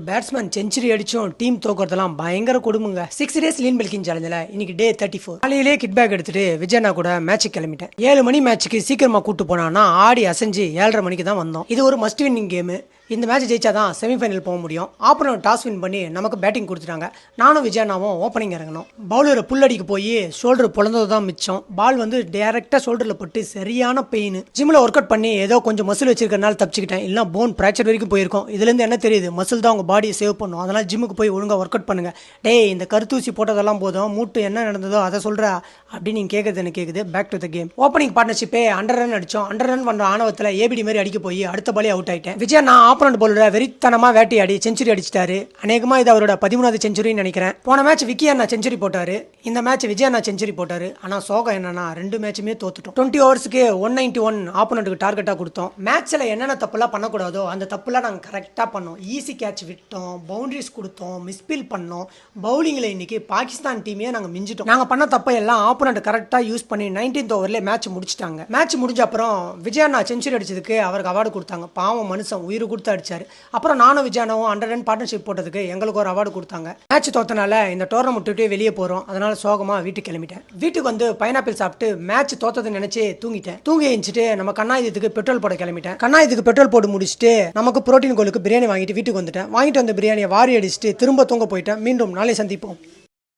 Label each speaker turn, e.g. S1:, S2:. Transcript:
S1: Batsman century அடிச்சும் team தோக்குறதெல்லாம் பயங்கர கொடுமுங்க. 6 days lean பெல்கிங் சேலஞ்சில் இன்னைக்கு டே 34. காலையிலே கிட் பேக் எடுத்துட்டு விஜயனா கூட மேட்சுக்கு கிளம்பிட்டேன். 7 மணி மேட்சுக்கு சீக்கிரமா கூட்டு போனான்னா ஆடி அசைஞ்சு 7:30 மணிக்கு தான் வந்தோம். இது ஒரு மஸ்ட் வின்னிங் கேமு. இந்த மேட்ச் ஜெயிச்சாதான் செமிஃபைனல் போக முடியும். ஆப்பனர் டாஸ் வின் பண்ணி நமக்கு பேட்டிங் கொடுத்துட்டாங்க. நானும் விஜயனாவும் ஓப்பனிங் இறங்கணும். பவுலரை புல்லடிக்கு போய் ஷோல்டர் பொழந்தது தான் மிச்சம். பால் வந்து டைரக்டா ஷோல்டரில் பட்டு சரியான பெயின். ஜிம்மில் ஒர்க் அவுட் பண்ணி ஏதோ கொஞ்சம் மசில் வச்சிருக்கனால தப்பிச்சுக்கிட்டேன். இல்லை போன் ஃப்ராக்சர் வரைக்கும் போயிருக்கும். இதுலேருந்து என்ன தெரியுது, மசில் தான் உங்கள் பாடியை சேவ் பண்ணும். அதனால் ஜிம்முக்கு போய் ஒழுங்காக ஒர்க் அவுட் பண்ணுங்க. டேய், இந்த கருத்தூசி போட்டதெல்லாம் போதும், மூட்டு என்ன நடந்ததோ அதை சொல்கிறா அப்படின்னு நீங்கள் கேட்குறது எனக்கு கேட்குது. Back to the game. Opening பார்ட்னர்ஷிப்பே 100 ரன் அடித்தோம். 100 ரன் பண்ணுற ஆணவத்தில் ஏபிடி மாதிரி அடிக்க போய் அடுத்த பாலே அவுட் ஆகிட்டேன். விஜய் நான் ஆப்பனண்ட் பவுலரை வெறித்தனமாக வேட்டையாடி செஞ்சுரி அடிச்சிட்டாரு. அநேகமாக இது அவரோட 13வது செஞ்சுரின்னு நினைக்கிறேன். போன மேட்ச் விக்கி அண்ணா செஞ்சுரி போட்டாரு. இந்த மேட்ச் விஜய் அண்ணா செஞ்சுரி போட்டாரு. ஆனால் சோகம் என்னன்னா 2 மேட்சுமே தோத்துட்டோம். 20 ஓவர்ஸ்க்கு 191 ஆப்பனண்ட்டுக்கு டார்கெட்டாக கொடுத்தோம். மேட்ச்சில் என்னென்ன தப்புலாம் பண்ணக்கூடாதோ அந்த தப்புலாம் நாங்கள் கரெக்டாக பண்ணோம். ஈஸி கேட்ச் விட்டோம், பவுண்டரிஸ் கொடுத்தோம், மிஸ்பீல் பண்ணோம். பவுலிங்கில் இன்னைக்கு பாகிஸ்தான் டீமே நாங்கள் மிஞ்சிட்டோம். நாங்கள் பண்ண தப்பை எல்லாம் ஆப்பனண்ட் கரெக்டாக யூஸ் பண்ணி 19th ஓவர்லேயே மேட்ச் முடிச்சிட்டாங்க. மேட்ச் முடிஞ்ச அப்புறம் விஜய் அண்ணா செஞ்சுரி அடிச்சதுக்கு அவருக்கு அவார்டு கொடுத்தாங்க. பாவம் மனுஷன் உயிர் கொடுத்து அடிச்சாரு. அப்புறம் நானும் விஜயானாவும் 100 ரன் பார்ட்னர்ஷிப் போட்டதுக்கு எங்களுக்கு ஒரு அவார்டு கொடுத்தாங்க. மேட்ச் தோத்தனால இந்த டோர்னமெண்ட் விட்டு வெளியே போகிறோம். அதனால சோகமாக வீட்டுக்கு கிளம்பிட்டேன். வீட்டுக்கு வந்து பைனாப்பிள் சாப்பிட்டு மேட்ச் தோத்ததுன்னு நினைச்சு தூங்கிட்டேன். தூங்கி எழுந்துட்டு நம்ம கண்ணாயுதத்துக்கு பெட்ரோல் போட கிளம்பிட்டேன். கண்ணாயுதத்துக்கு பெட்ரோல் போட்டு முடிச்சுட்டு நமக்கு புரோட்டீன் கோலுக்கு பிரியாணி வாங்கிட்டு வீட்டுக்கு வந்துட்டேன். வாங்கிட்டு வந்த பிரியாணியை வாரி அடிச்சுட்டு திரும்ப தூங்க போயிட்டேன். மீண்டும் நாளை சந்திப்போம்.